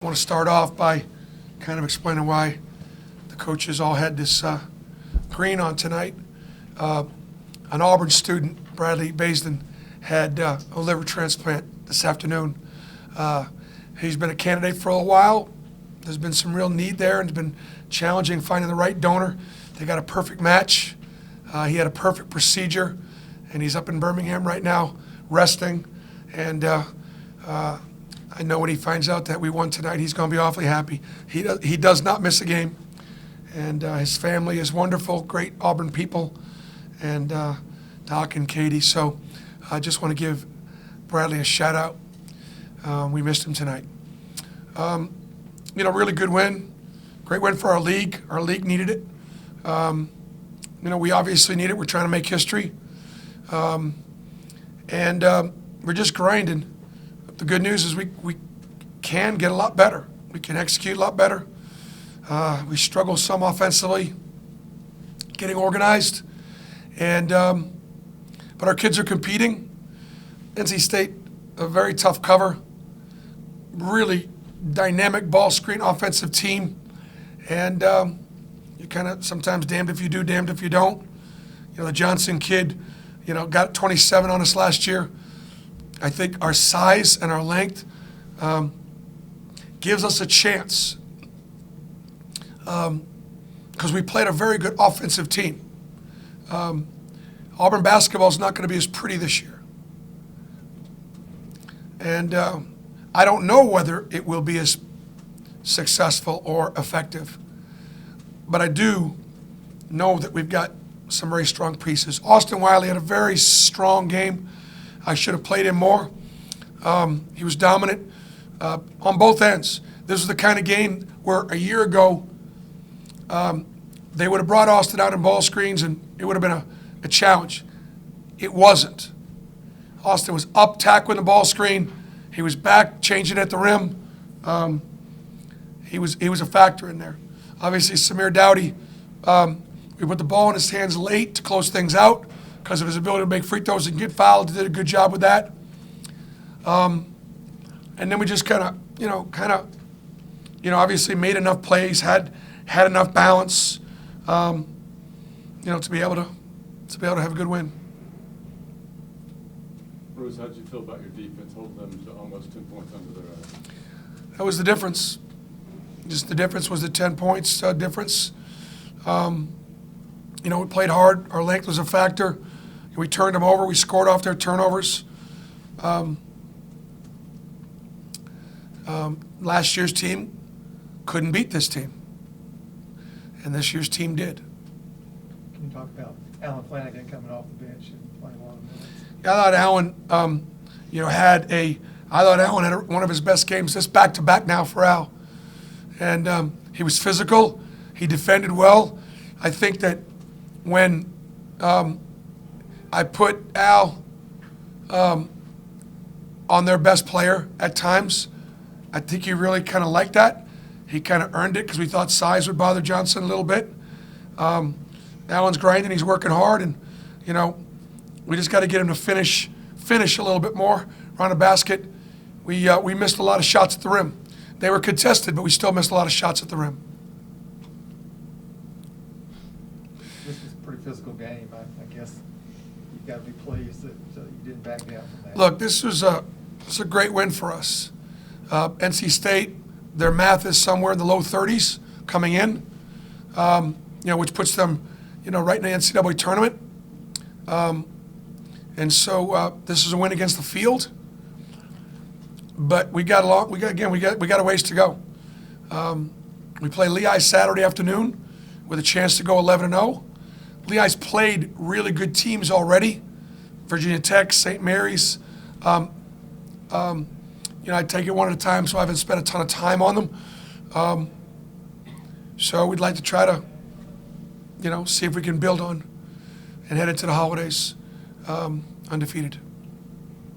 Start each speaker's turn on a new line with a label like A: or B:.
A: I want to start off by kind of explaining why the coaches all had this green on tonight. An Auburn student, Bradley Baisden, had a liver transplant this afternoon. He's been a candidate for a while. There's been some real need there, and it's been challenging finding the right donor. They got a perfect match. He had a perfect procedure, and he's up in Birmingham right now resting. And I know when he finds out that we won tonight, he's going to be awfully happy. He does not miss a game, and his family is wonderful, great Auburn people, and Doc and Katie. So I just want to give Bradley a shout out. We missed him tonight. Really good win, great win for our league. Our league needed it. We obviously need it. We're trying to make history, and we're just grinding. The good news is we can get a lot better. We can execute a lot better. We struggle some offensively, getting organized, and but our kids are competing. NC State, a very tough cover, really dynamic ball screen offensive team, and you kind of sometimes damned if you do, damned if you don't. The Johnson kid, got 27 on us last year. I think our size and our length gives us a chance because we played a very good offensive team. Auburn basketball is not going to be as pretty this year. And I don't know whether it will be as successful or effective, but I do know that we've got some very strong pieces. Austin Wiley had a very strong game. I should have played him more. He was dominant on both ends. This was the kind of game where a year ago they would have brought Austin out in ball screens and it would have been a challenge. It wasn't. Austin was up tackling the ball screen. He was back changing at the rim. He was a factor in there. Obviously, Samir Dowdy, we put the ball in his hands late to close things out because of his ability to make free throws and get fouled. He did a good job with that. And then we just obviously made enough plays, had enough balance, to be able to have a good win.
B: Bruce, how did you feel about your defense, holding them to almost 10 points under their eyes?
A: That was the difference. Just the difference was the 10 points difference. We played hard. Our length was a factor. We turned them over. We scored off their turnovers. Last year's team couldn't beat this team, and this year's team did.
C: Can you talk about Alan Flanagan coming off the bench and playing a lot of minutes?
A: I thought Alan, had one of his best games. This back-to-back now for Al, and he was physical. He defended well. I think that when I put Al on their best player at times, I think he really kind of liked that. He kind of earned it because we thought size would bother Johnson a little bit. Alan's grinding. He's working hard, and we just got to get him to finish a little bit more around the basket. We missed a lot of shots at the rim. They were contested, but we still missed a lot of shots at the rim.
C: This was a pretty physical game. I guess you've got to be pleased that you didn't back down from that.
A: Look, this was a great win for us. NC State, their math is somewhere in the low 30s coming in, which puts them, right in the NCAA tournament. And so this is a win against the field. But we got a ways to go. We play Lehigh Saturday afternoon with a chance to go 11-0. Lehigh's played really good teams already. Virginia Tech, St. Mary's. I take it one at a time, so I haven't spent a ton of time on them. So we'd like to try to, see if we can build on and head into the holidays undefeated.